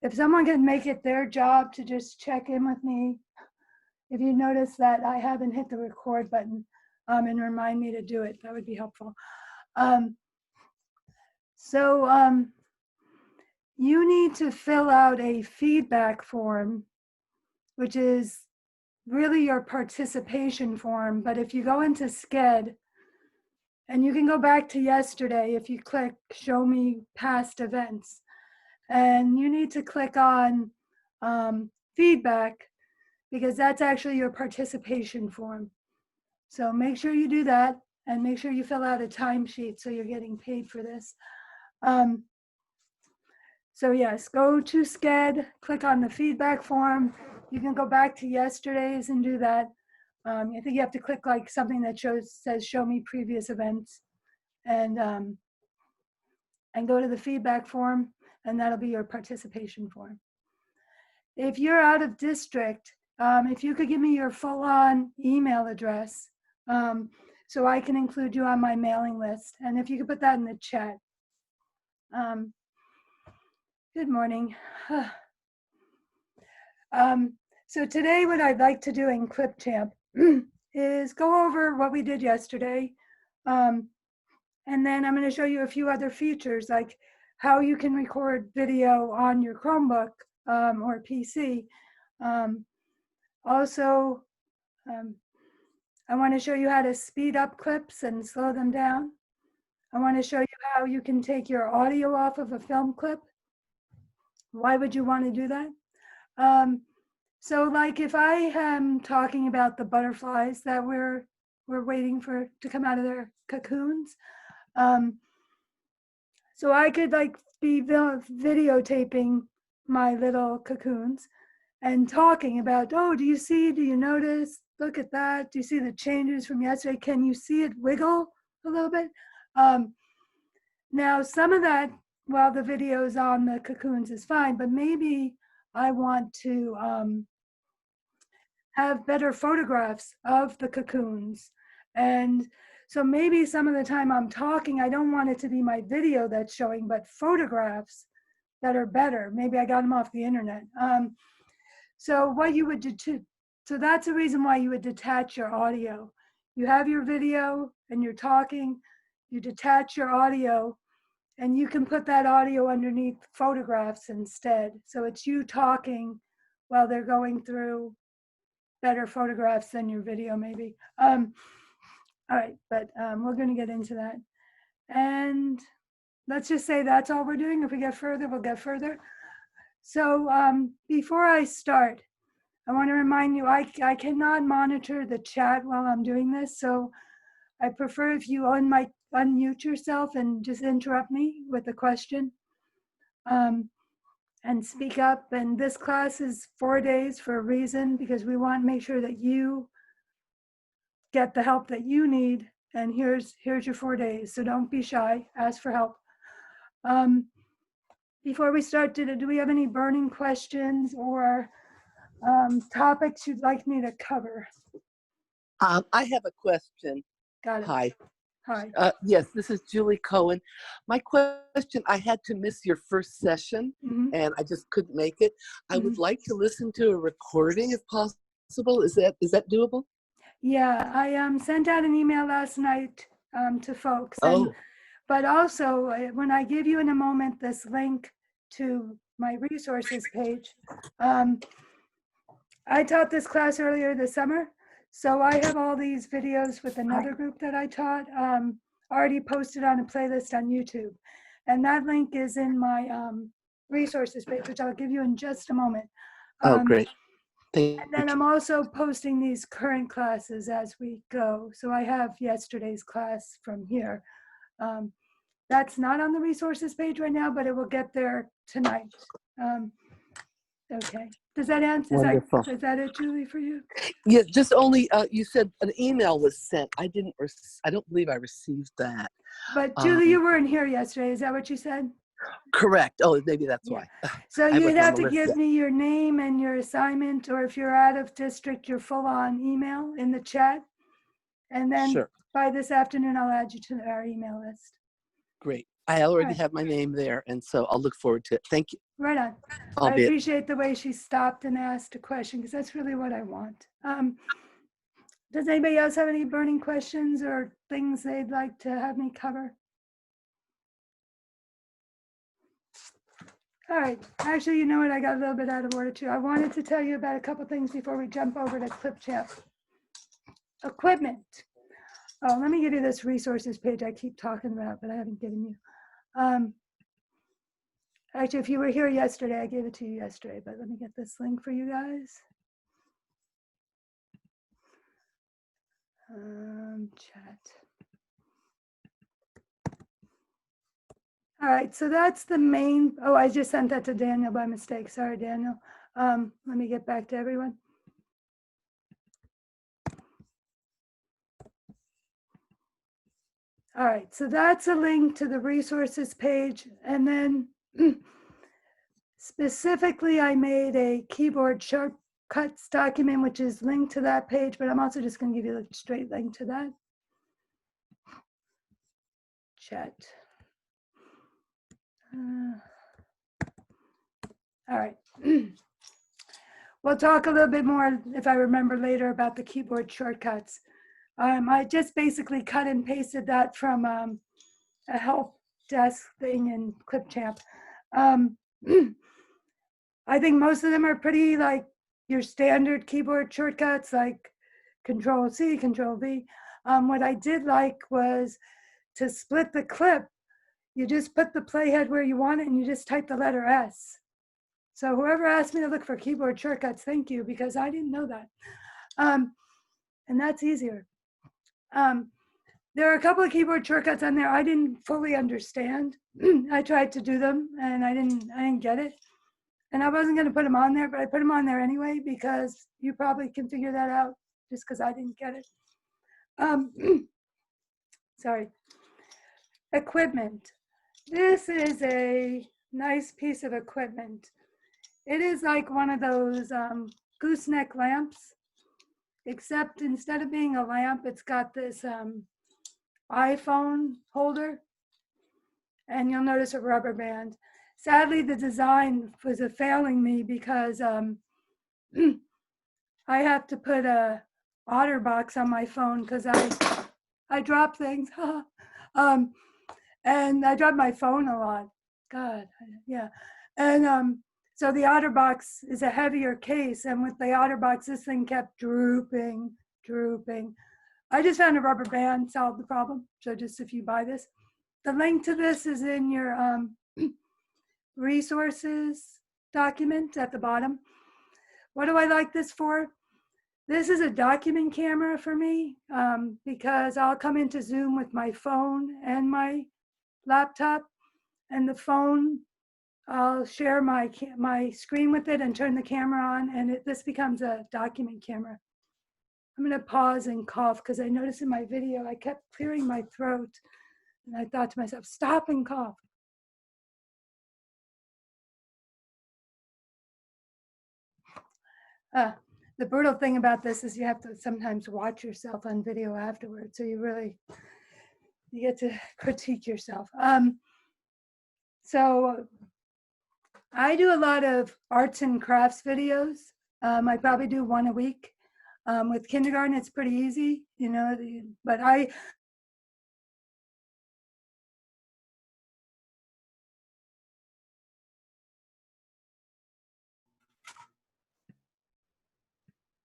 if someone can make it their job to just check in with me, if you notice that I haven't hit the record button, and remind me to do it, that would be helpful. So you need to fill out a feedback form, which is really your participation form. But if you go into Sched, and you can go back to yesterday if you click Show Me Past Events, and you need to click on feedback, because that's actually your participation form. So make sure you do that, and make sure you fill out a timesheet so you're getting paid for this. So yes, go to Sched, click on the feedback form. You can go back to yesterday's and do that. I think you have to click like something that says show me previous events, and go to the feedback form, and that'll be your participation form. If you're out of district, if you could give me your full-on email address, so I can include you on my mailing list, and if you could put that in the chat. Good morning. So today what I'd like to do in ClipChamp is go over what we did yesterday, and then I'm going to show you a few other features, like how you can record video on your Chromebook or PC. Also, I want to show you how to speed up clips and slow them down. I want to show you how you can take your audio off of a film clip. Why would you want to do that? So like if I am talking about the butterflies that we're waiting for to come out of their cocoons, so I could like be videotaping my little cocoons and talking about, oh, do you notice, look at that, do you see the changes from yesterday? Can you see it wiggle a little bit? Now some of that, while the videos on the cocoons is fine, but maybe I want to have better photographs of the cocoons. And so maybe some of the time I'm talking, I don't want it to be my video that's showing, but photographs that are better. Maybe I got them off the internet. So what you would do so that's the reason why you would detach your audio. You have your video and you're talking, you detach your audio, and you can put that audio underneath photographs instead. So it's you talking while they're going through better photographs than your video maybe. All right, but we're gonna get into that. And let's just say that's all we're doing. If we get further, we'll get further. So before I start, I want to remind you, I cannot monitor the chat while I'm doing this. So I prefer if you unmute yourself and just interrupt me with a question and speak up. And this class is 4 days for a reason, because we want to make sure that you get the help that you need. And here's your 4 days. So don't be shy, ask for help. Before we start, do we have any burning questions or topics you'd like me to cover? I have a question. Got it. Hi. Hi. Yes, this is Julie Cohen. My question, I had to miss your first session and I just couldn't make it. I would like to listen to a recording if possible. Is that doable? Yeah, I sent out an email last night to folks. But also, when I give you in a moment this link to my resources page, I taught this class earlier this summer. So I have all these videos with another group that I taught already posted on a playlist on YouTube. And that link is in my resources page, which I'll give you in just a moment. Great. And then I'm also posting these current classes as we go. So I have yesterday's class from here. That's not on the resources page right now, but it will get there tonight. Okay. Does that answer? Is that it, Julie, for you? Yes, just only, you said an email was sent. I don't believe I received that. But Julie, you weren't here yesterday. Is that what you said? Correct. Oh, maybe that's why. So you'd have to give me your name and your assignment, or if you're out of district, your full-on email in the chat. And then by this afternoon, I'll add you to our email list. Great. I already Right. have my name there, and so I'll look forward to it. Thank you. Right on. I Albeit, appreciate the way she stopped and asked a question because that's really what I want. Does anybody else have any burning questions or things they'd like to have me cover? All right. Actually, you know what? I got a little bit out of order too. I wanted to tell you about a couple things before we jump over to ClipChamp. Equipment. Oh, let me give you this resources page I keep talking about, but I haven't given you. Actually, if you were here yesterday, I gave it to you yesterday, but let me get this link for you guys. Chat. All right, so that's the main, oh, I just sent that to Daniel by mistake. Sorry, Daniel. Let me get back to everyone. All right, so that's a link to the resources page. And then specifically, I made a keyboard shortcuts document, which is linked to that page, but I'm also just going to give you a straight link to that. Chat. All right. We'll talk a little bit more, if I remember later, about the keyboard shortcuts. I just basically cut and pasted that from a help desk thing in ClipChamp. I think most of them are pretty like your standard keyboard shortcuts, like Control C, Control V. What I did like was to split the clip. You just put the playhead where you want it and you just type the letter S. So whoever asked me to look for keyboard shortcuts, thank you, because I didn't know that. And that's easier. There are a couple of keyboard shortcuts on there I didn't fully understand. I tried to do them and I didn't get it. And I wasn't going to put them on there, but I put them on there anyway because you probably can figure that out just because I didn't get it. Sorry. Equipment. This is a nice piece of equipment. It is like one of those gooseneck lamps, except instead of being a lamp, it's got this iPhone holder, and you'll notice a rubber band. Sadly, the design was failing me because I have to put a OtterBox on my phone because I drop things. And I drop my phone a lot. God, yeah. And so the OtterBox is a heavier case, and with the OtterBox, this thing kept drooping. I just found a rubber band solved the problem. So just if you buy this, the link to this is in your resources document at the bottom. What do I like this for? This is a document camera for me because I'll come into Zoom with my phone and my laptop, and the phone, I'll share my screen with it and turn the camera on, and this becomes a document camera. I'm going to pause and cough because I noticed in my video I kept clearing my throat, and I thought to myself, stop and cough. The brutal thing about this is you have to sometimes watch yourself on video afterwards, so you get to critique yourself. So I do a lot of arts and crafts videos. I probably do one a week. With kindergarten, it's pretty easy, you know, but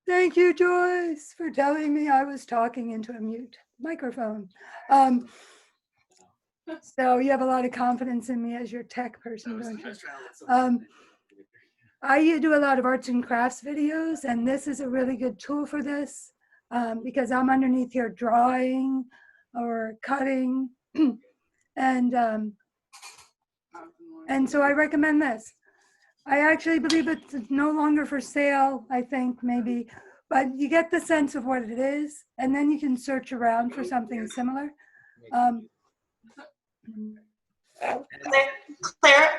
thank you, Joyce, for telling me I was talking into a mute microphone. So you have a lot of confidence in me as your tech person, don't you? I do a lot of arts and crafts videos, and this is a really good tool for this because I'm underneath here drawing or cutting, and so I recommend this. I actually believe it's no longer for sale, I think maybe, but you get the sense of what it is, and then you can search around for something similar. Claire,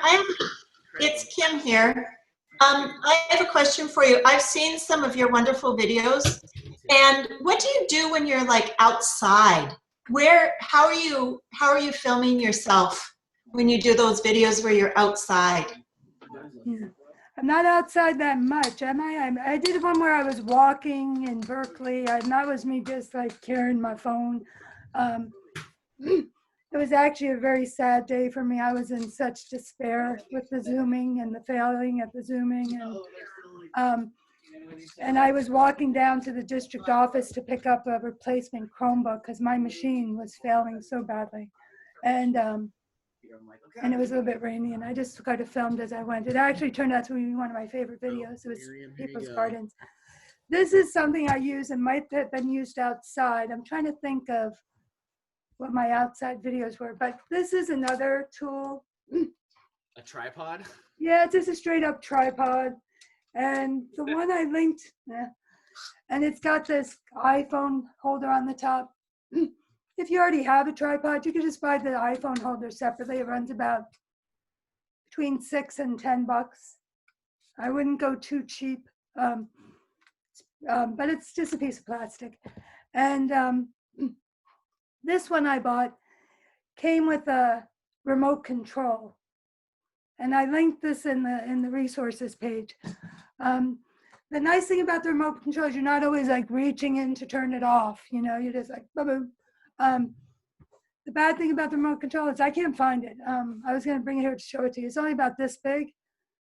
it's Kim here. I have a question for you. I've seen some of your wonderful videos, and what do you do when you're like outside? How are you filming yourself? when you do those videos where you're outside? Yeah. I'm not outside that much, am I? I did one where I was walking in Berkeley, and that was me just like carrying my phone. It was actually a very sad day for me. I was in such despair with the Zooming and the failing at the Zooming. And I was walking down to the district office to pick up a replacement Chromebook because my machine was failing so badly. And it was a little bit rainy, and I just kind of filmed as I went. It actually turned out to be one of my favorite videos. It was people's gardens. This is something I use and might have been used outside. I'm trying to think of what my outside videos were, but this is another tool. A tripod? Yeah, it's just a straight up tripod. And the one I linked, and it's got this iPhone holder on the top. If you already have a tripod, you can just buy the iPhone holder separately. It runs about between $6 and $10. I wouldn't go too cheap, but it's just a piece of plastic. And this one I bought came with a remote control, and I linked this in the resources page. The nice thing about the remote control is you're not always like reaching in to turn it off. You know, you're just like boom. The bad thing about the remote control is I can't find it. I was going to bring it here to show it to you. It's only about this big.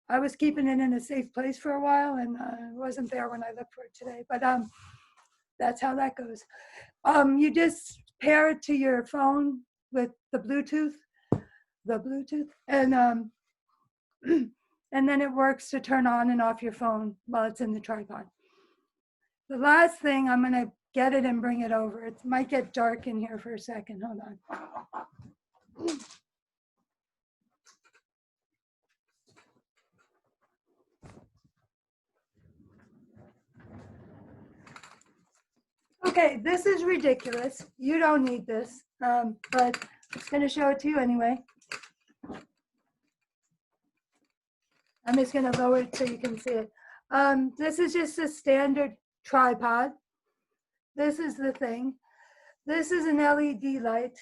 I was keeping it in a safe place for a while, and it wasn't there when I looked for it today. But that's how that goes. You just pair it to your phone with the Bluetooth, and and then it works to turn on and off your phone while it's in the tripod. The last thing, I'm going to get it and bring it over. It might get dark in here for a second. Hold on. Okay, this is ridiculous. You don't need this, but I'm going to show it to you anyway. I'm just going to lower it so you can see it. This is just a standard tripod. This is the thing. This is an LED light.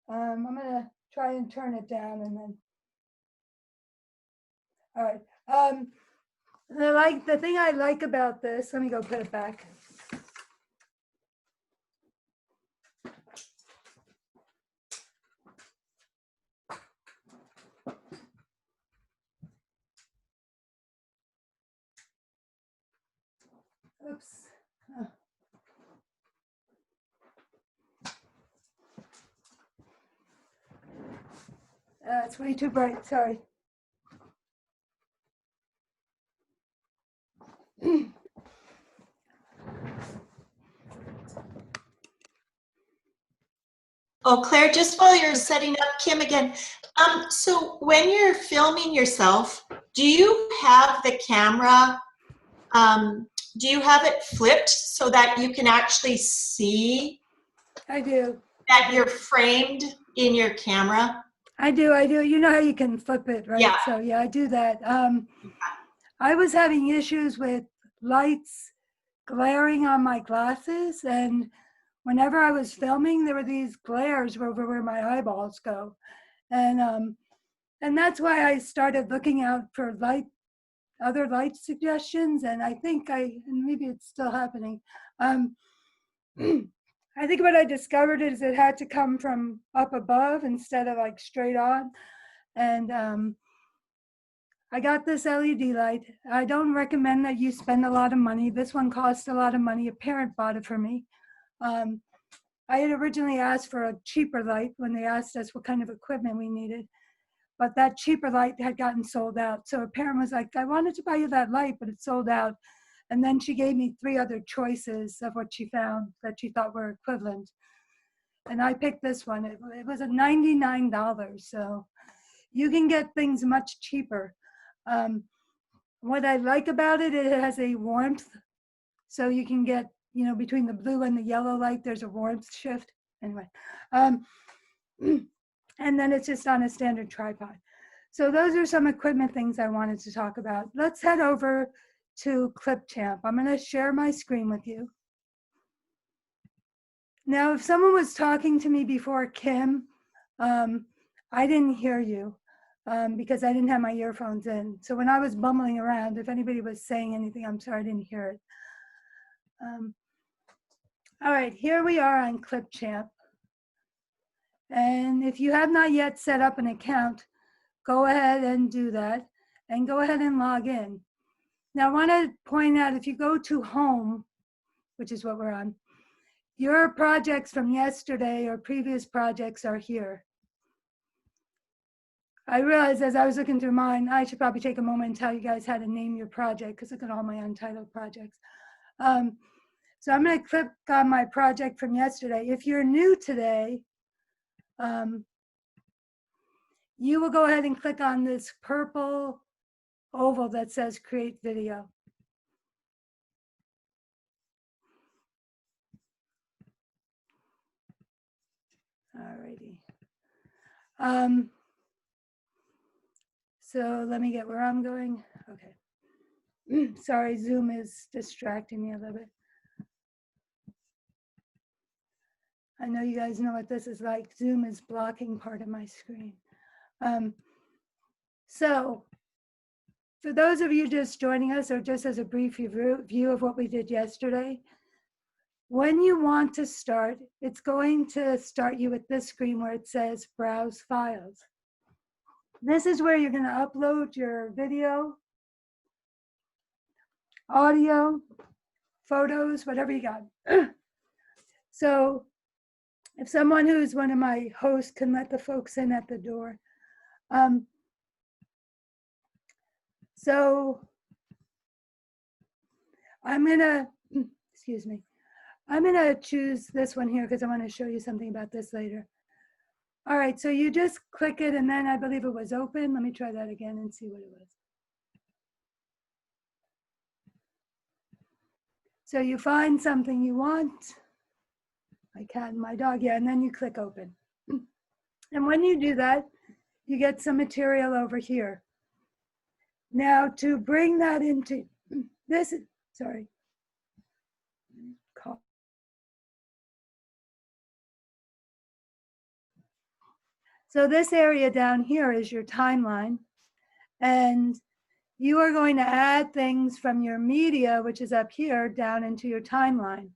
I'm going to try and turn it down and then. All right. The thing I like about this, let me go put it back. Oops. It's way too bright, sorry. Oh, Claire, just while you're setting up, Kim again. So when you're filming yourself, do you have the camera, do you have it flipped so that you can actually see? I do. That you're framed in your camera? I do. You know how you can flip it, right? Yeah. So yeah, I do that. I was having issues with lights glaring on my glasses, and whenever I was filming, there were these glares over where my eyeballs go, and that's why I started looking out for other light suggestions. And I think and maybe it's still happening. I think what I discovered is it had to come from up above instead of like straight on. And I got this LED light. I don't recommend that you spend a lot of money. This one cost a lot of money. A parent bought it for me. I had originally asked for a cheaper light when they asked us what kind of equipment we needed, but that cheaper light had gotten sold out. So a parent was like, I wanted to buy you that light, but it's sold out. And then she gave me 3 other choices of what she found that she thought were equivalent. And I picked this one. It was a $99. So you can get things much cheaper. What I like about it, it has a warmth. So you can get, between the blue and the yellow light, there's a warmth shift. Anyway, and then it's just on a standard tripod. So those are some equipment things I wanted to talk about. Let's head over to Clipchamp. I'm going to share my screen with you. Now, if someone was talking to me before Kim, I didn't hear you because I didn't have my earphones in. So when I was bumbling around, if anybody was saying anything, I'm sorry I didn't hear it. All right, here we are on Clipchamp. And if you have not yet set up an account, go ahead and do that and go ahead and log in. Now I want to point out, if you go to home, which is what we're on, your projects from yesterday or previous projects are here. I realized as I was looking through mine, I should probably take a moment and tell you guys how to name your project, because look at all my untitled projects. So I'm going to click on my project from yesterday. If you're new today, you will go ahead and click on this purple oval that says Create Video. Alrighty. So let me get where I'm going. Okay. Sorry, Zoom is distracting me a little bit. I know you guys know what this is like. Zoom is blocking part of my screen. So for those of you just joining us, or just as a brief view of what we did yesterday, when you want to start, it's going to start you at this screen where it says Browse Files. This is where you're going to upload your video, audio, photos, whatever you got. So if someone who's one of my hosts can let the folks in at the door. So I'm gonna, excuse me, I'm gonna choose this one here because I want to show you something about this later. All right, so you just click it and then I believe it was open. Let me try that again and see what it was. So you find something you want, my cat and my dog, yeah, and then you click open. And when you do that, you get some material over here. Now to bring that into this, sorry. So this area down here is your timeline, and you are going to add things from your media, which is up here, down into your timeline.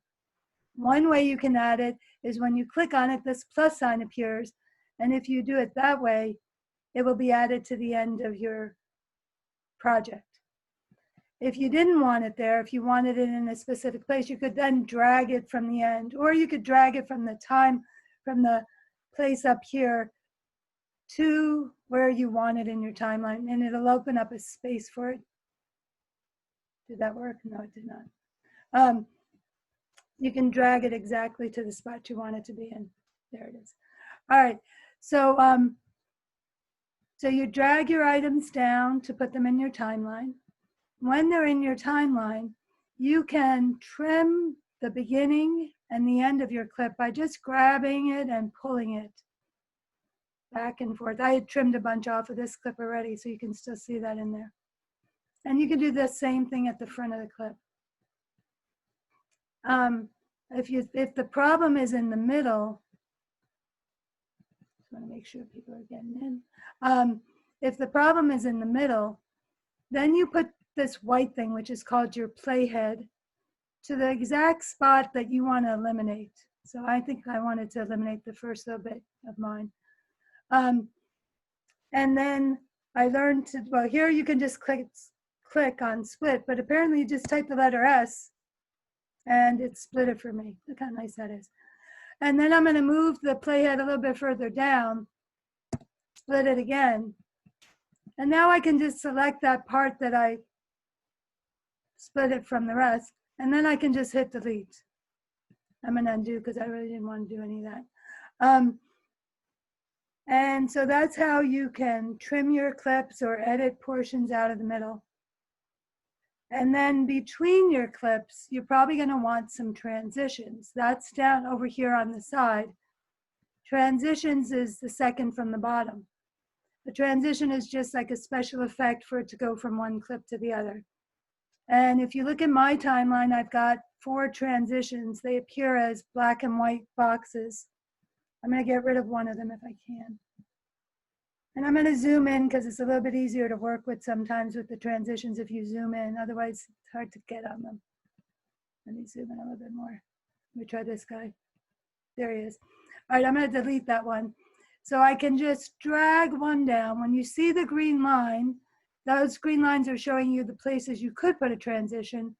One way you can add it is when you click on it, this plus sign appears, and if you do it that way, it will be added to the end of your project. If you didn't want it there, if you wanted it in a specific place, you could then drag it from the end, or you could drag it from the place up here to where you want it in your timeline, and it'll open up a space for it. Did that work? No, it did not. You can drag it exactly to the spot you want it to be in. There it is. All right, so so you drag your items down to put them in your timeline. When they're in your timeline, you can trim the beginning and the end of your clip by just grabbing it and pulling it back and forth. I had trimmed a bunch off of this clip already, so you can still see that in there. And you can do the same thing at the front of the clip. If the problem is in the middle, just want to make sure people are getting in. If the problem is in the middle, then you put this white thing, which is called your playhead, to the exact spot that you want to eliminate. So I think I wanted to eliminate the first little bit of mine. And then I learned to, well, here you can just click on split, but apparently you just type the letter S and it split it for me. Look how nice that is. And then I'm going to move the playhead a little bit further down, split it again. And now I can just select that part that I split it from the rest, and then I can just hit delete. I'm going to undo because I really didn't want to do any of that. And so that's how you can trim your clips or edit portions out of the middle. And then between your clips, you're probably going to want some transitions. That's down over here on the side. Transitions is the second from the bottom. The transition is just like a special effect for it to go from one clip to the other. And if you look at my timeline, I've got 4 transitions. They appear as black and white boxes. I'm going to get rid of one of them if I can. And I'm going to zoom in because it's a little bit easier to work with sometimes with the transitions if you zoom in. Otherwise, it's hard to get on them. Let me zoom in a little bit more. Let me try this guy. There he is. All right, I'm going to delete that one. So I can just drag one down. When you see the green line, those green lines are showing you the places you could put a transition.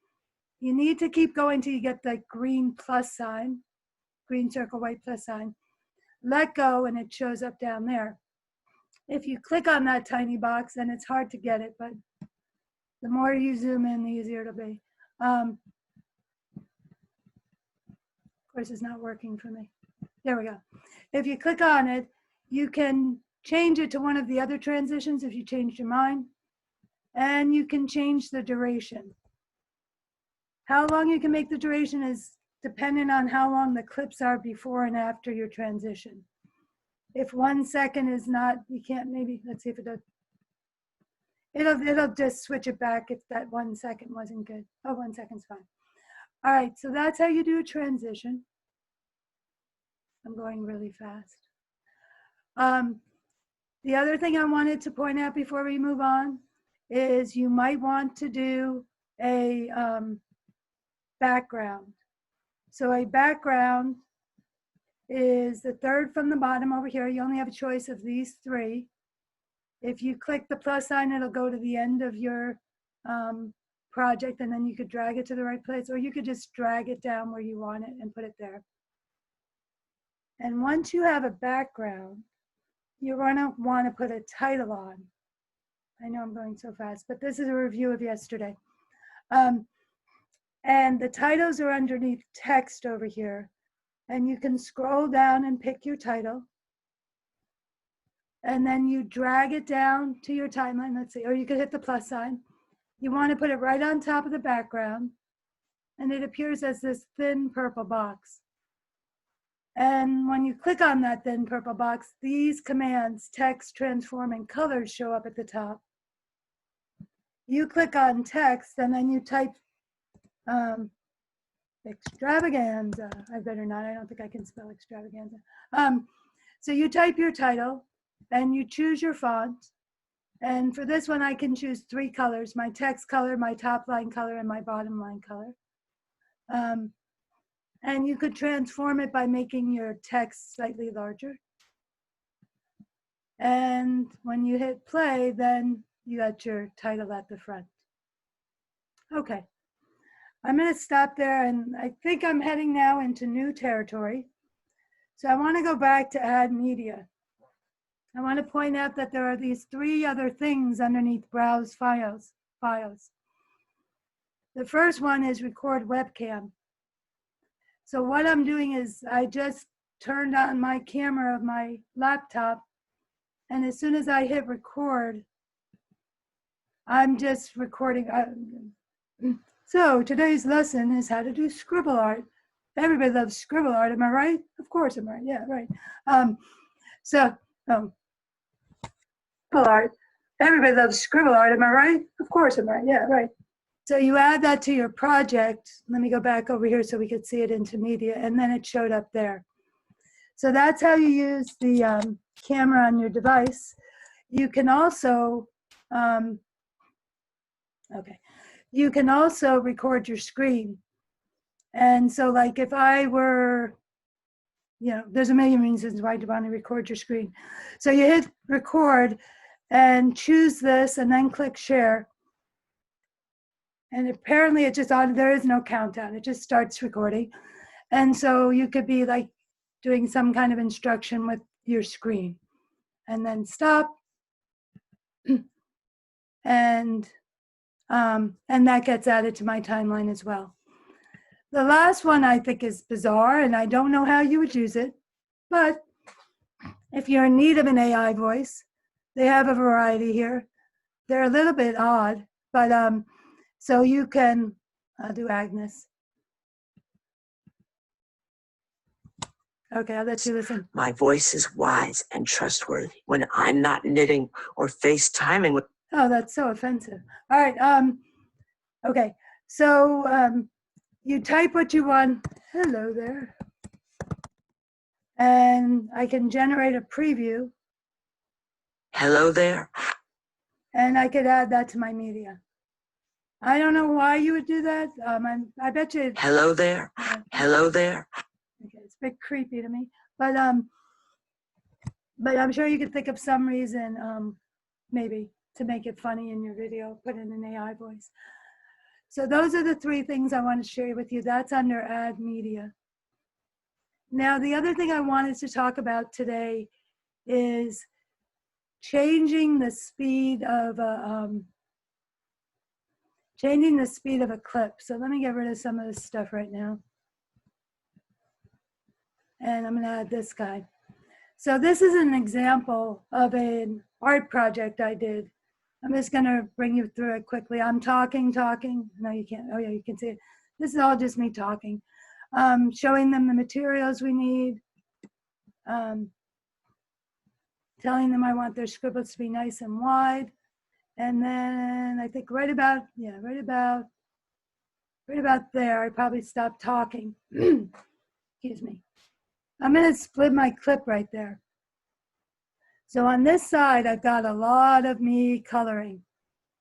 You need to keep going till you get the green plus sign, green circle, white plus sign. Let go and it shows up down there. If you click on that tiny box, then it's hard to get it, but the more you zoom in, the easier it'll be. Of course, it's not working for me. There we go. If you click on it, you can change it to one of the other transitions if you changed your mind, and you can change the duration. How long you can make the duration is dependent on how long the clips are before and after your transition. If 1 second is not, you can't, maybe, let's see if it does. It'll just switch it back if that 1 second wasn't good. Oh, 1 second's fine. All right, so that's how you do a transition. I'm going really fast. The other thing I wanted to point out before we move on is you might want to do a background. So a background is the third from the bottom over here. You only have a choice of these three. If you click the plus sign, it'll go to the end of your project, and then you could drag it to the right place, or you could just drag it down where you want it and put it there. And once you have a background, you're gonna wanna put a title on. I know I'm going so fast, but this is a review of yesterday. And the titles are underneath text over here. And you can scroll down and pick your title. And then you drag it down to your timeline, let's see, or you could hit the plus sign. You want to put it right on top of the background. And it appears as this thin purple box. And when you click on that thin purple box, these commands, text, transform, and colors show up at the top. You click on text and then you type extravaganza. I better not, I don't think I can spell extravaganza. So you type your title and you choose your font. And for this one, I can choose 3 colors, my text color, my top line color, and my bottom line color. And you could transform it by making your text slightly larger. And when you hit play, then you got your title at the front. Okay. I'm going to stop there, and I think I'm heading now into new territory. So I want to go back to add media. I want to point out that there are these 3 other things underneath browse files. The first one is record webcam. So what I'm doing is I just turned on my camera of my laptop, and as soon as I hit record, I'm just recording. So today's lesson is how to do scribble art. Everybody loves scribble art, am I right? Of course I'm right, yeah, right. Scribble art. Everybody loves scribble art, am I right? Of course I'm right, yeah, right. So you add that to your project. Let me go back over here so we could see it into media, and then it showed up there. So that's how you use the camera on your device. You can also, you can also record your screen. And so like if I were, there's a million reasons why you want to record your screen. So you hit record and choose this and then click share. And apparently it just, there is no countdown. It just starts recording. And so you could be like doing some kind of instruction with your screen and then stop. And that gets added to my timeline as well. The last one I think is bizarre, and I don't know how you would use it, but if you're in need of an AI voice, they have a variety here. They're a little bit odd, but so you can, I'll do Agnes. Okay, I'll let you listen. My voice is wise and trustworthy when I'm not knitting or FaceTiming with. Oh, that's so offensive. All right. Okay. So you type what you want. Hello there. And I can generate a preview. Hello there. And I could add that to my media. I don't know why you would do that. I bet you. Hello there. Hello there. Okay, it's a bit creepy to me, but I'm sure you could think of some reason, maybe to make it funny in your video, put in an AI voice. So those are the 3 things I want to share with you. That's under Add Media. Now, the other thing I wanted to talk about today is changing the speed of a clip. So let me get rid of some of this stuff right now. And I'm going to add this guy. So this is an example of an art project I did. I'm just going to bring you through it quickly. I'm talking. No, you can't. Oh, yeah, you can see it. This is all just me talking. Showing them the materials we need. Telling them I want their scribblets to be nice and wide. And then I think right about there, I probably stopped talking. Excuse me. I'm going to split my clip right there. So on this side, I've got a lot of me coloring.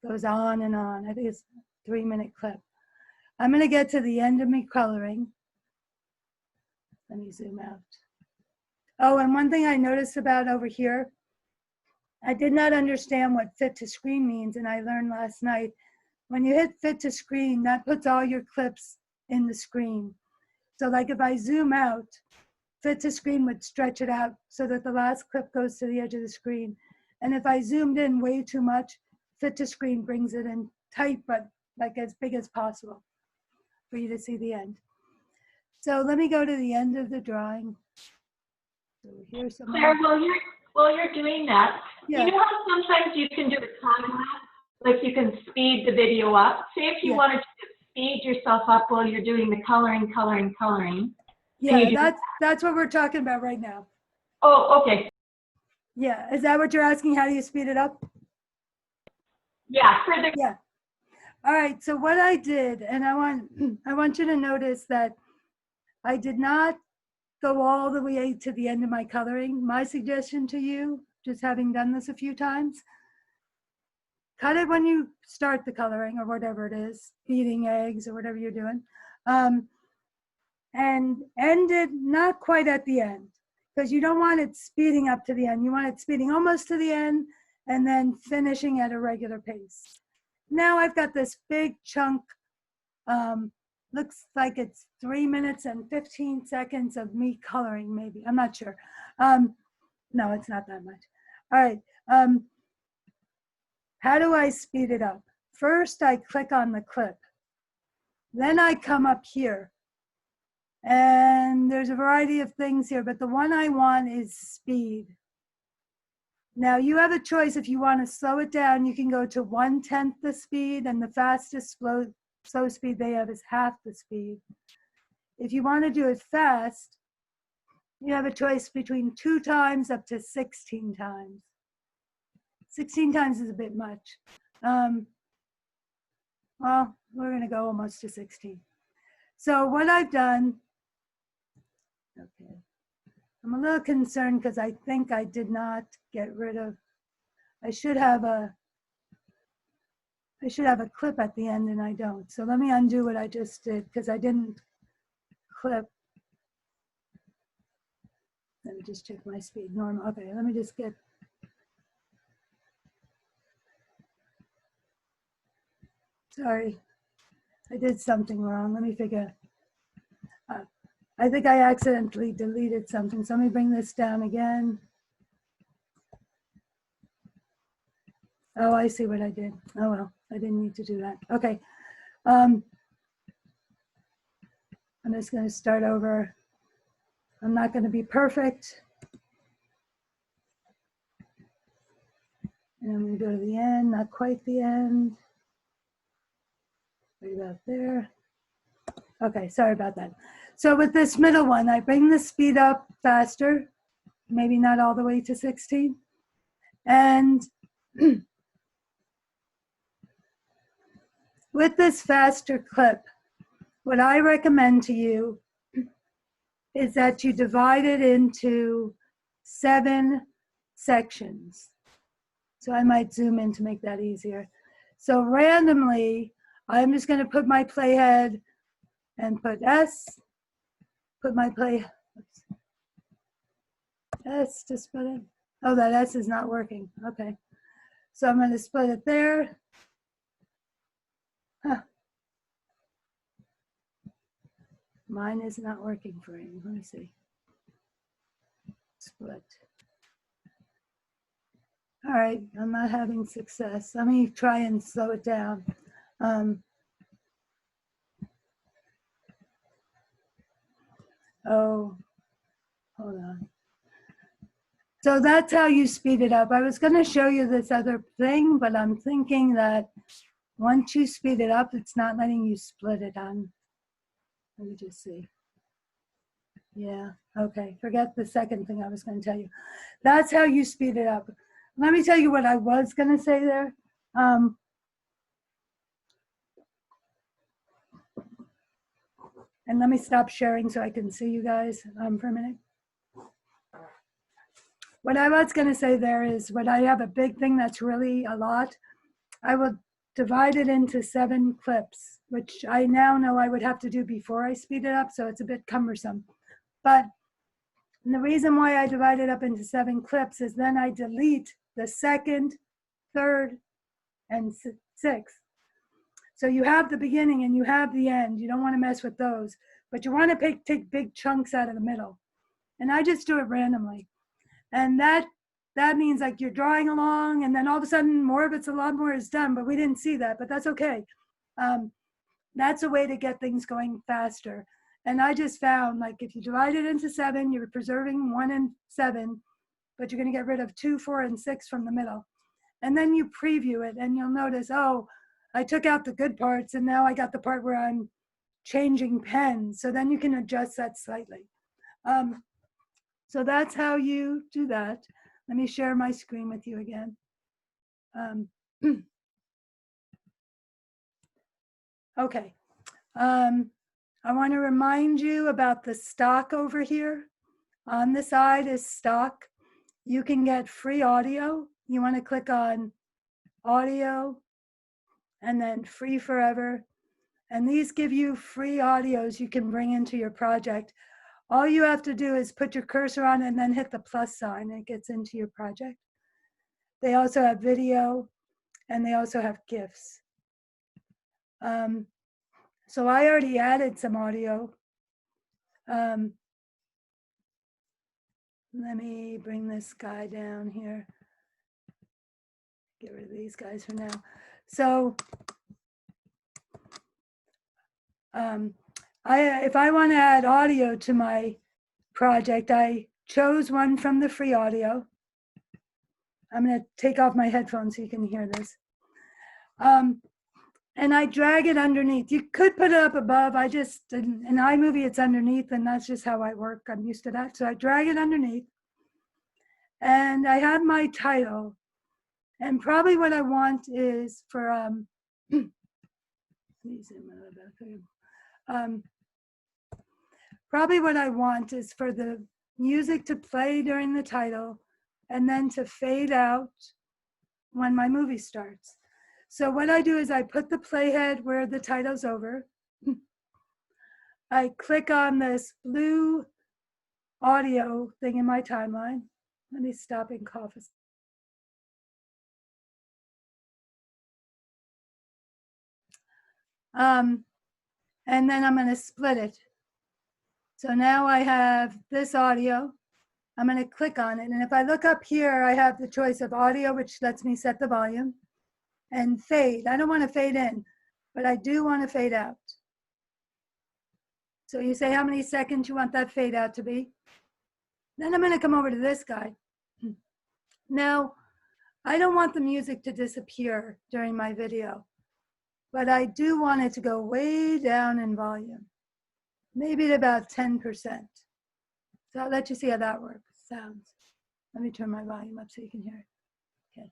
Goes on and on. I think it's a 3-minute clip. I'm going to get to the end of me coloring. Let me zoom out. Oh, and one thing I noticed about over here, I did not understand what fit to screen means, and I learned last night. When you hit fit to screen, that puts all your clips in the screen. So like if I zoom out, fit to screen would stretch it out so that the last clip goes to the edge of the screen. And if I zoomed in way too much, fit to screen brings it in tight, but like as big as possible for you to see the end. So let me go to the end of the drawing. So here's some. Claire, while you're doing that, Yeah. you know how sometimes you can do a time lapse, like you can speed the video up. Say if you Yeah. wanted to speed yourself up while you're doing the coloring. Yeah, that's what we're talking about right now. Oh, okay. Yeah, is that what you're asking? How do you speed it up? Yeah, further. Yeah. All right, so what I did, and I want you to notice that I did not go all the way to the end of my coloring. My suggestion to you, just having done this a few times, cut it when you start the coloring or whatever it is, beating eggs or whatever you're doing, and end it not quite at the end, because you don't want it speeding up to the end. You want it speeding almost to the end and then finishing at a regular pace. Now I've got this big chunk, looks like it's 3 minutes and 15 seconds of me coloring, maybe. I'm not sure. No, it's not that much. All right. How do I speed it up? First, I click on the clip. Then I come up here. And there's a variety of things here, but the one I want is speed. Now you have a choice. If you want to slow it down, you can go to 1/10 the speed, and the fastest slow speed they have is half the speed. If you want to do it fast, you have a choice between 2 times up to 16 times. 16 times is a bit much. Well, we're going to go almost to 16. So what I've done, okay, I'm a little concerned because I think I did not get rid of, I should have a clip at the end and I don't. So let me undo what I just did because I didn't clip. Let me just check my speed normal. Okay, let me just get, sorry, I did something wrong. Let me figure. I think I accidentally deleted something. So let me bring this down again. Oh, I see what I did. Oh, well, I didn't need to do that. Okay. I'm just going to start over. I'm not going to be perfect. And I'm going to go to the end, not quite the end. Right about there. Okay, sorry about that. So with this middle one, I bring the speed up faster, maybe not all the way to 16. And with this faster clip, what I recommend to you is that you divide it into 7 sections. So I might zoom in to make that easier. So randomly, I'm just going to put my playhead and put S, put my play, oops, S to split it. Oh, that S is not working. Okay. So I'm going to split it there. Huh. Mine is not working for you. Let me see. Split. All right, I'm not having success. Let me try and slow it down. Oh, hold on. So that's how you speed it up. I was going to show you this other thing, but I'm thinking that once you speed it up, it's not letting you split it on. Let me just see. Yeah, okay, forget the second thing I was going to tell you. That's how you speed it up. Let me tell you what I was going to say there. And let me stop sharing so I can see you guys for a minute. What I was going to say there is when I have a big thing that's really a lot, I will divide it into 7 clips, which I now know I would have to do before I speed it up, so it's a bit cumbersome. But the reason why I divide it up into 7 clips is then I delete the second, third, and 6th. So you have the beginning and you have the end. You don't want to mess with those, but you want to take big chunks out of the middle. And I just do it randomly. And that means like you're drawing along and then all of a sudden more of it's a lot more is done, but we didn't see that, but that's okay. That's a way to get things going faster. And I just found like if you divide it into 7, you're preserving 1 and 7, but you're going to get rid of 2, 4, and 6 from the middle. And then you preview it and you'll notice, oh, I took out the good parts and now I got the part where I'm changing pens. So then you can adjust that slightly. So that's how you do that. Let me share my screen with you again. Okay. I want to remind you about the stock over here. On the side is stock. You can get free audio. You want to click on audio and then free forever. And these give you free audios you can bring into your project. All you have to do is put your cursor on and then hit the plus sign and it gets into your project. They also have video and they also have GIFs. So I already added some audio. Let me bring this guy down here. Get rid of these guys for now. So if I want to add audio to my project, I chose one from the free audio. I'm going to take off my headphones so you can hear this. And I drag it underneath. You could put it up above. I just, in iMovie, it's underneath, and that's just how I work. I'm used to that. So I drag it underneath. And I have my title. And probably what I want is for, probably what I want is for the music to play during the title and then to fade out when my movie starts. So what I do is I put the playhead where the title's over. I click on this blue audio thing in my timeline. Let me stop and cough. And then I'm going to split it. So now I have this audio. I'm going to click on it. And if I look up here, I have the choice of audio, which lets me set the volume, and fade. I don't want to fade in, but I do want to fade out. So you say how many seconds you want that fade out to be. Then I'm going to come over to this guy. Now, I don't want the music to disappear during my video, but I do want it to go way down in volume, maybe to about 10%. So I'll let you see how that works, sounds. Let me turn my volume up so you can hear it. Okay.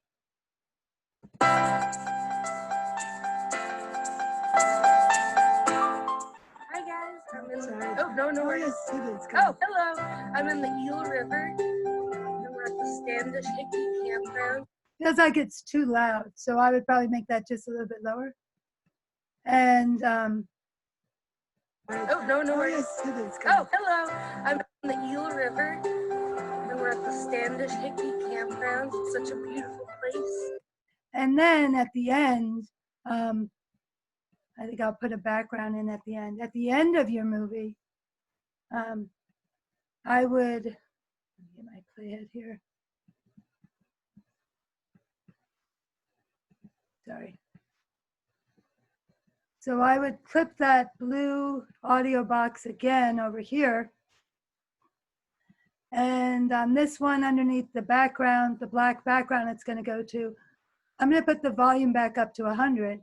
Hi guys, I'm in the, oh, no worries. Oh, hello, I'm in the Eel River, and we're at the Standish Hickey campground. feels like it's too loud. So I would probably make that just a little bit lower. And Oh, no worries. Oh, hello. I'm on the Eel River, and we're at the Standish Hickey Campground. It's such a beautiful place. and then at the end, I think I'll put a background in at the end. At the end of your movie, I would, let me get my playhead here. Sorry. So I would clip that blue audio box again over here. And on this one underneath the background, the black background it's going to go to, I'm going to put the volume back up to 100.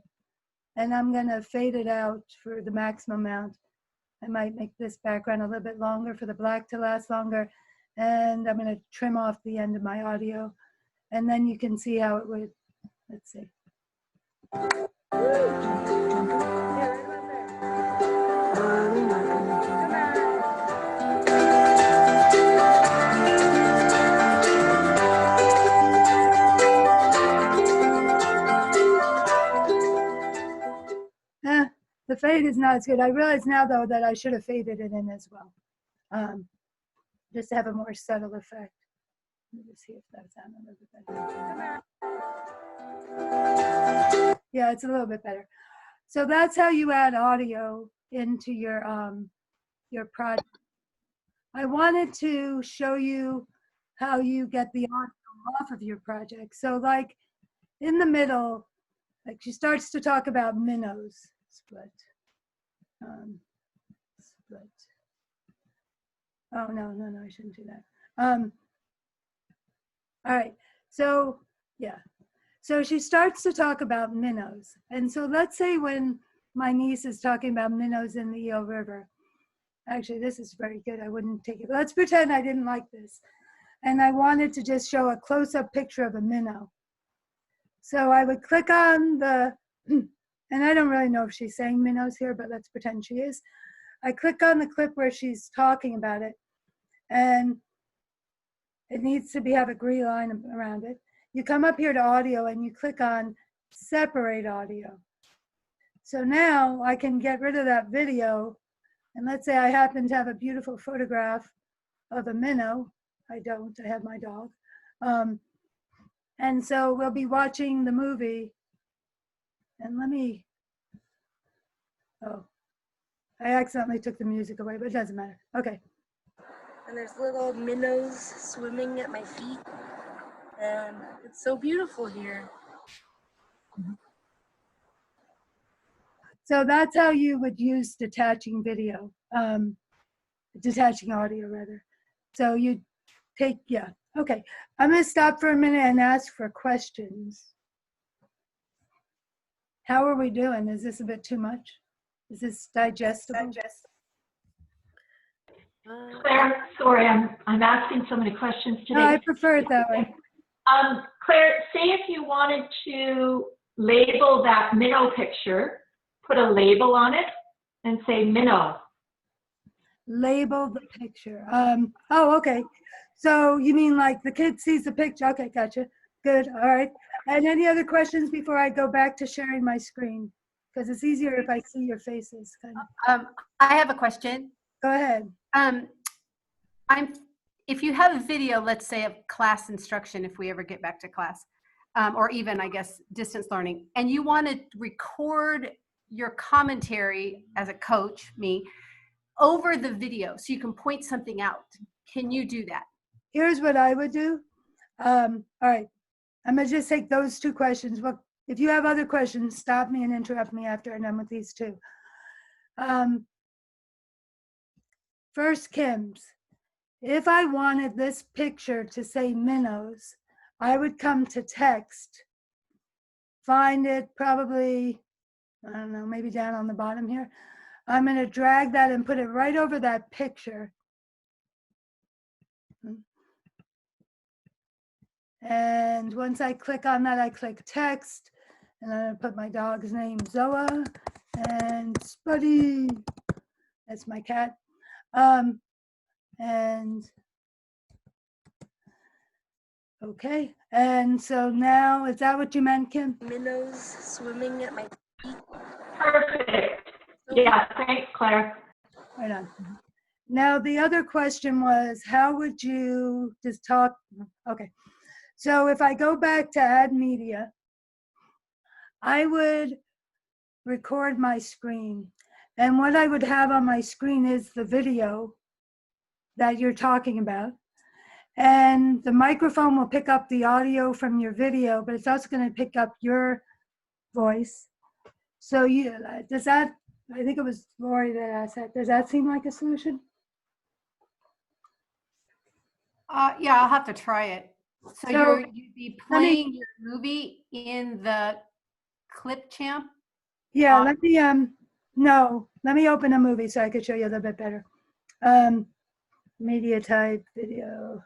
And I'm going to fade it out for the maximum amount. I might make this background a little bit longer for the black to last longer. And I'm going to trim off the end of my audio. And then you can see how it would, let's see. The fade is not as good. I realize now, though, that I should have faded it in as well, just to have a more subtle effect. Let me just see if that's on a little bit better. Yeah, it's a little bit better. So that's how you add audio into your project. I wanted to show you how you get the audio off of your project. So like in the middle, like she starts to talk about minnows. Split. Split. Oh, no, I shouldn't do that. All right, so yeah. So she starts to talk about minnows. And so let's say when my niece is talking about minnows in the Eel River, actually this is very good, I wouldn't take it. Let's pretend I didn't like this. And I wanted to just show a close-up picture of a minnow. So I would click on the, and I don't really know if she's saying minnows here, but let's pretend she is. I click on the clip where she's talking about it, and it needs to have a green line around it. You come up here to audio and you click on separate audio. So now I can get rid of that video. And let's say I happen to have a beautiful photograph of a minnow. I don't, I have my dog. And so we'll be watching the movie. And let me, oh, I accidentally took the music away, but it doesn't matter. Okay. And there's little minnows swimming at my feet. And it's so beautiful here. So that's how you would use detaching video, detaching audio rather. So you take, yeah, okay. I'm gonna stop for a minute and ask for questions. How are we doing? Is this a bit too much? Is this digestible? Claire, sorry, I'm asking so many questions today. No, I prefer it that way. Claire, say if you wanted to label that minnow picture, put a label on it and say minnow. Label the picture. Oh, okay. So you mean like the kid sees the picture? Okay, gotcha. Good, all right. And any other questions before I go back to sharing my screen? Because it's easier if I see your faces. Kind of. I have a question. Go ahead. If you have a video, let's say of class instruction, if we ever get back to class, or even I guess distance learning, and you want to record your commentary as a coach, me, over the video so you can point something out. Can you do that? Here's what I would do. All right, I'm gonna just take those two questions. Well, if you have other questions, stop me and interrupt me after I'm done with these two. First, Kim's. If I wanted this picture to say minnows, I would come to text, find it probably, I don't know, maybe down on the bottom here. I'm going to drag that and put it right over that picture. And once I click on that, I click text, and I'm going to put my dog's name, Zoa, and Spuddy, that's my cat. And Okay, and so now, is that what you meant, Kim? Minnows swimming at my feet. Perfect. So Yeah, thanks, Claire. Right on. Now, the other question was, how would you just talk? Okay, so if I go back to add media, I would record my screen. And what I would have on my screen is the video that you're talking about. And the microphone will pick up the audio from your video, but it's also going to pick up your voice. So does that, I think it was Lori that asked that, does that seem like a solution? Yeah, I'll have to try it. So So, you'd be playing your movie in the Clipchamp? yeah, let me open a movie so I could show you a little bit better. Media type, video.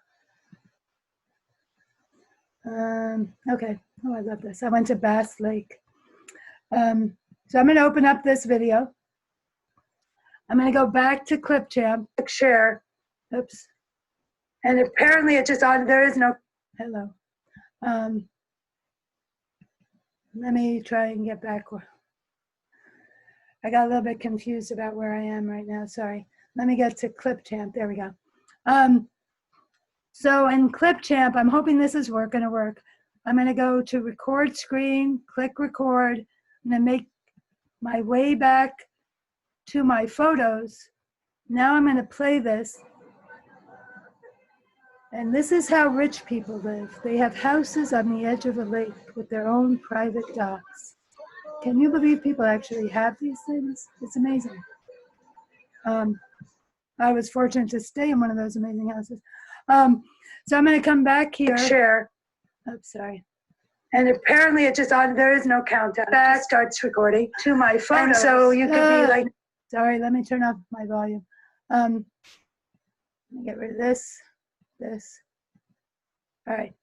Okay, oh, I love this. I went to Bass Lake. So I'm gonna open up this video. I'm gonna go back to Clipchamp, share, oops. And apparently it just on, there is no, hello. Let me try and get back. I got a little bit confused about where I am right now, sorry. Let me get to Clipchamp, there we go. So in Clipchamp, I'm hoping this is gonna work. I'm gonna go to record screen, click record, I'm gonna make my way back to my photos. Now I'm gonna play this. And this is how rich people live. They have houses on the edge of a lake with their own private docks. Can you believe people actually have these things? It's amazing. I was fortunate to stay in one of those amazing houses. So I'm gonna come back here. Share. Oops, sorry. And apparently it just on, there is no countdown. That starts recording to my phone. And so you could be like, sorry, let me turn off my volume. Let me get rid of this. All right.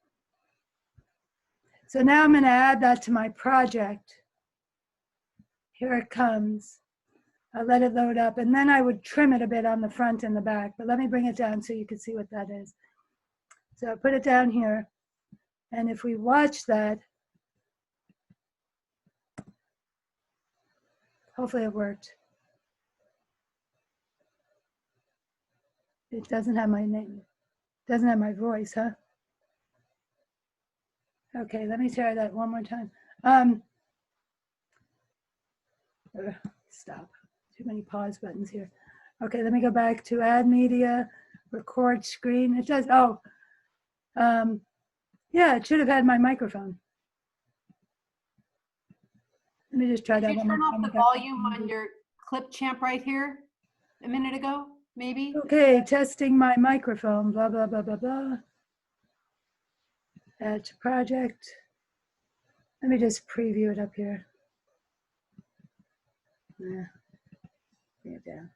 So now I'm going to add that to my project. Here it comes. I'll let it load up, and then I would trim it a bit on the front and the back, but let me bring it down so you can see what that is. So I put it down here, and if we watch that, hopefully it worked. It doesn't have my name. Doesn't have my voice, huh? Okay, let me try that one more time. Stop. Too many pause buttons here. Okay, let me go back to add media, record screen. It does, yeah, it should have had my microphone. Let me just try that Did you one more turn off time. the volume on your Clipchamp right here a minute ago, maybe? Okay, testing my microphone, blah, blah, blah, blah, blah. Add to project. Let me just preview it up here. Yeah, bring it down.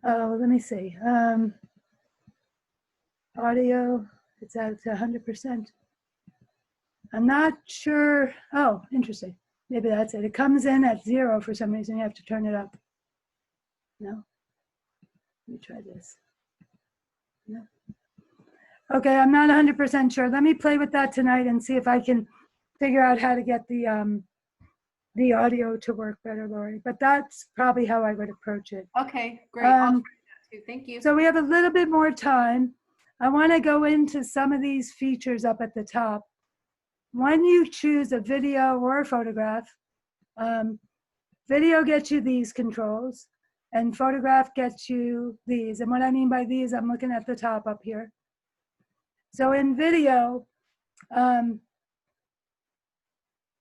Oh, let me see. Audio, it's at 100%. I'm not sure. Oh, interesting. Maybe that's it. It comes in at 0 for some reason. You have to turn it up. No. Let me try this. No. Okay, I'm not 100% sure. Let me play with that tonight and see if I can figure out how to get the audio to work better, Lori. But that's probably how I would approach it. Okay, great. I'll try that too. Thank you. So we have a little bit more time. I want to go into some of these features up at the top. When you choose a video or a photograph, video gets you these controls and photograph gets you these. And what I mean by these, I'm looking at the top up here. So in video,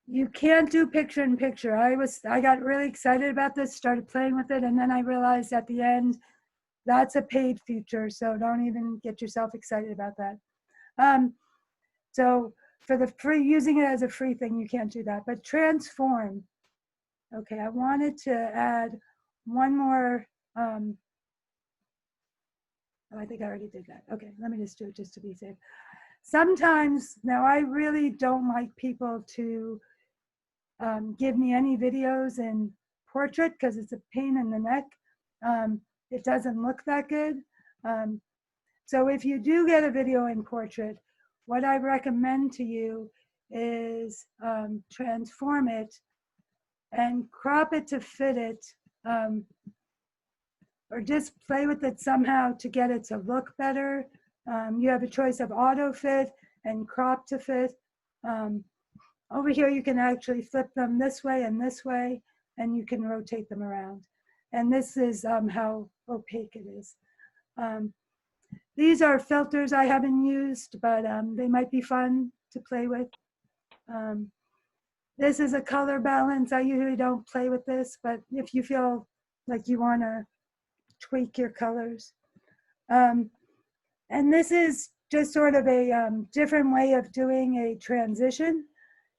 you can't do picture in picture. I got really excited about this, started playing with it, and then I realized at the end, that's a paid feature, so don't even get yourself excited about that. So for the free, using it as a free thing, you can't do that. But transform, okay, I wanted to add one more, oh, I think I already did that. Okay, let me just do it just to be safe. Sometimes, now I really don't like people to give me any videos in portrait because it's a pain in the neck. It doesn't look that good. So if you do get a video in portrait, what I recommend to you is transform it and crop it to fit it, or just play with it somehow to get it to look better. You have a choice of auto fit and crop to fit. Over here, you can actually flip them this way, and you can rotate them around. And this is how opaque it is. These are filters I haven't used, but they might be fun to play with. This is a color balance. I usually don't play with this, but if you feel like you want to tweak your colors. And this is just sort of a different way of doing a transition.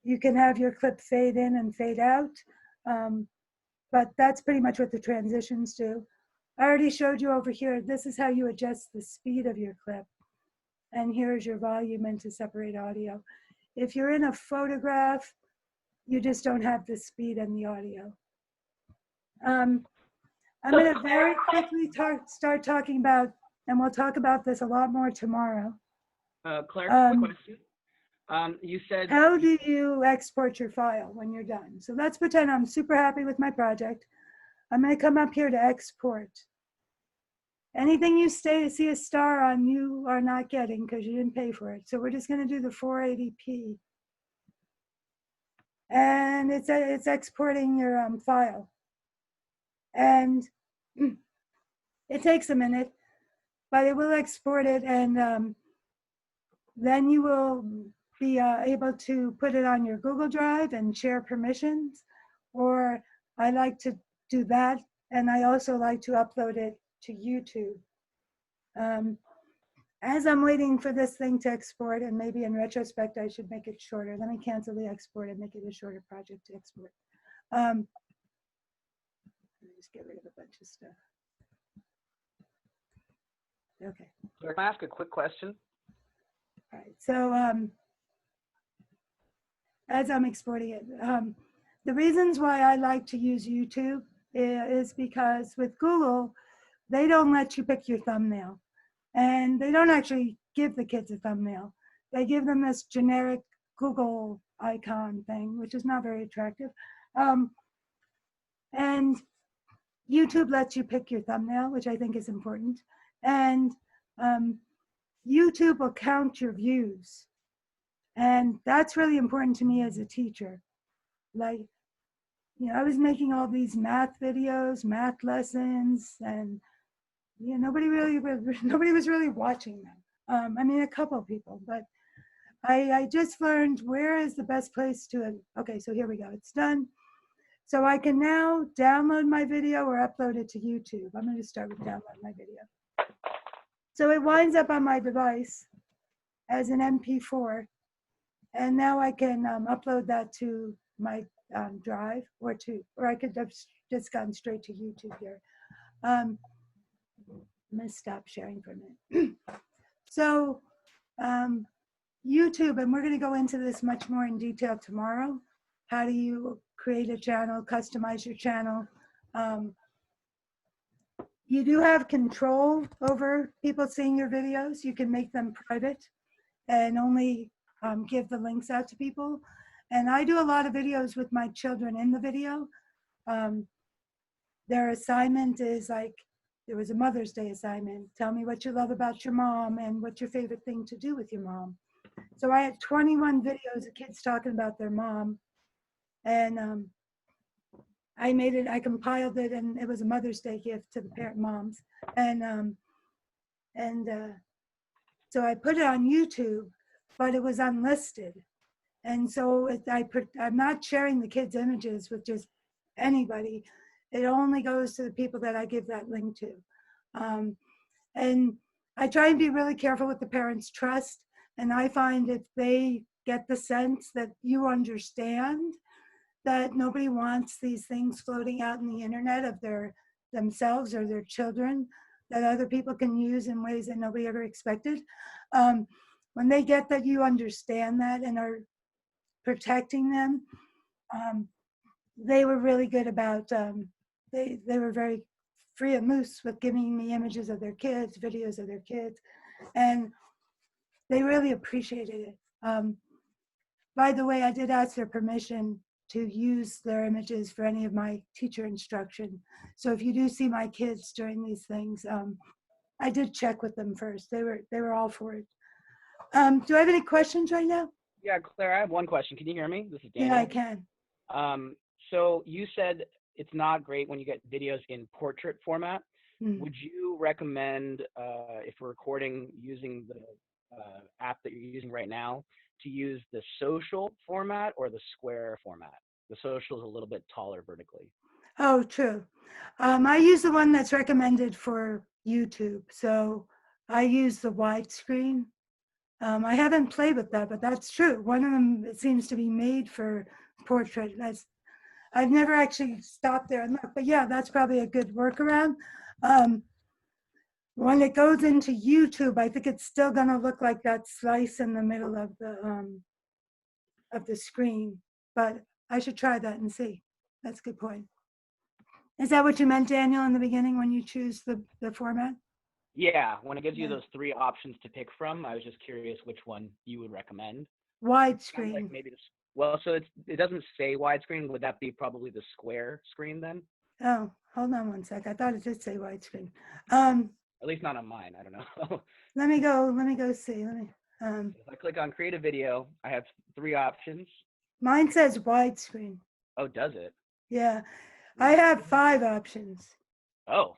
You can have your clip fade in and fade out, but that's pretty much what the transitions do. I already showed you over here, this is how you adjust the speed of your clip. And here's your volume and to separate audio. If you're in a photograph, you just don't have the speed and the audio. I'm going to very quickly start talking about, and we'll talk about this a lot more tomorrow. Claire, quick question. You said, how do you export your file when you're done? So let's pretend I'm super happy with my project. I'm going to come up here to export. Anything you see a star on, you are not getting because you didn't pay for it. So we're just going to do the 480p. And it's exporting your file. And it takes a minute, but it will export it, and then you will be able to put it on your Google Drive and share permissions, or I like to do that, and I also like to upload it to YouTube. As I'm waiting for this thing to export, and maybe in retrospect I should make it shorter. Let me cancel the export and make it a shorter project to export. Let me just get rid of a bunch of stuff. Okay. can I ask a quick question? All right. So as I'm exporting it, the reasons why I like to use YouTube is because with Google, they don't let you pick your thumbnail. And they don't actually give the kids a thumbnail. They give them this generic Google icon thing, which is not very attractive. And YouTube lets you pick your thumbnail, which I think is important. And YouTube will count your views. And that's really important to me as a teacher. Like, you know, I was making all these math videos, math lessons, and yeah, nobody was really watching them. I mean, a couple of people, but I just learned where is the best place to, okay, so here we go, it's done. So I can now download my video or upload it to YouTube. I'm going to start with download my video. So it winds up on my device as an MP4, and now I can upload that to my drive, or I could have just gone straight to YouTube here. I'm going to stop sharing for a minute. So YouTube, and we're going to go into this much more in detail tomorrow. How do you create a channel, customize your channel? You do have control over people seeing your videos. You can make them private and only give the links out to people. And I do a lot of videos with my children in the video. Their assignment is like, there was a Mother's Day assignment. Tell me what you love about your mom and what's your favorite thing to do with your mom. So I had 21 videos of kids talking about their mom. And I compiled it, and it was a Mother's Day gift to the parent moms. And so I put it on YouTube, but it was unlisted. And so I'm not sharing the kids' images with just anybody. It only goes to the people that I give that link to. And I try and be really careful with the parents' trust. And I find if they get the sense that you understand that nobody wants these things floating out in the internet of themselves or their children that other people can use in ways that nobody ever expected. When they get that you understand that and are protecting them, they were really good about, they were very free and loose with giving me images of their kids, videos of their kids, and they really appreciated it. By the way, I did ask their permission to use their images for any of my teacher instruction. So if you do see my kids during these things, I did check with them first. They were all for it. Do I have any questions right now? Yeah, Claire, I have one question. Can you hear me? This is Daniel. Yeah, I can. So you said it's not great when you get videos in portrait format. Would you recommend, if we're recording using the app that you're using right now, to use the social format or the square format? The social is a little bit taller vertically. Oh, true. I use the one that's recommended for YouTube. So I use the widescreen. I haven't played with that, but that's true. One of them, it seems to be made for portrait. I've never actually stopped there and looked, but yeah, that's probably a good workaround. When it goes into YouTube, I think it's still going to look like that slice in the middle of the screen, but I should try that and see. That's a good point. Is that what you meant, Daniel, in the beginning when you choose the format? Yeah, when it gives you those 3 options to pick from, I was just curious which one you would recommend. Widescreen. Like maybe well, so it doesn't say widescreen. Would that be probably the square screen then? Oh, hold on one sec. I thought it did say widescreen. At least not on mine. I don't know. Let me go see. If I click on create a video, I have 3 options. Mine says widescreen. Oh, does it? Yeah, I have 5 options. Oh.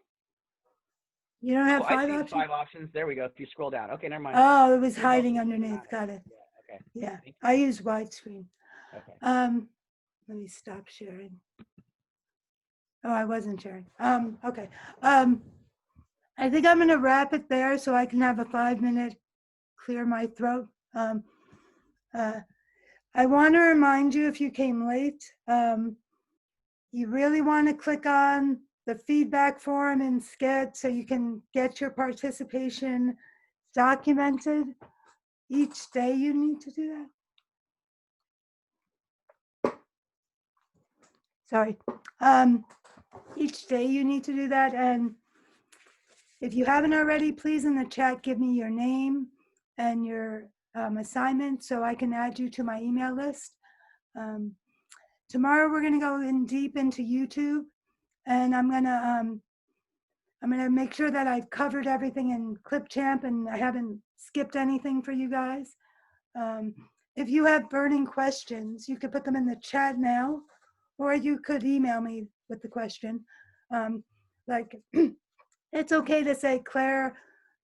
You don't have Oh, 5 I see options? 5 options. There we go. If you scroll down. Okay, never mind. Oh, it was hiding underneath. Got it. Yeah, okay. Yeah, I use widescreen. Okay. Let me stop sharing. Oh, I wasn't sharing. Okay. I think I'm gonna wrap it there so I can have a 5-minute clear my throat. I want to remind you, if you came late, you really want to click on the feedback form in Sched so you can get your participation documented. Each day you need to do that. Sorry. Each day you need to do that. And if you haven't already, please in the chat, give me your name and your assignment so I can add you to my email list. Tomorrow we're going to go in deep into YouTube, and I'm going to make sure that I've covered everything in Clipchamp and I haven't skipped anything for you guys. If you have burning questions, you could put them in the chat now, or you could email me with the question. It's okay to say, Claire,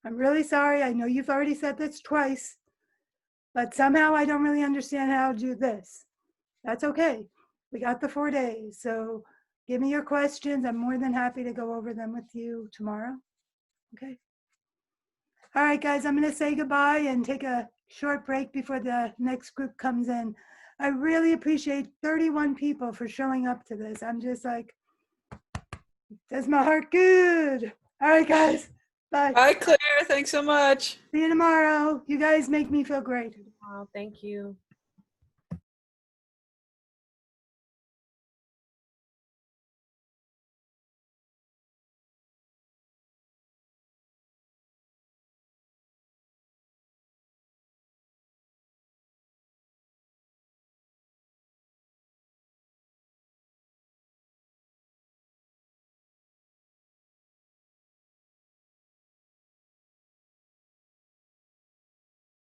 I'm really sorry. I know you've already said this twice, but somehow I don't really understand how to do this. That's okay. We got the 4 days. So give me your questions. I'm more than happy to go over them with you tomorrow. Okay. All right, guys, I'm going to say goodbye and take a short break before the next group comes in. I really appreciate 31 people for showing up to this. I'm just like, does my heart good. All right, guys. Bye. Bye, Claire. Thanks so much. See you tomorrow. You guys make me feel great. Oh, thank you.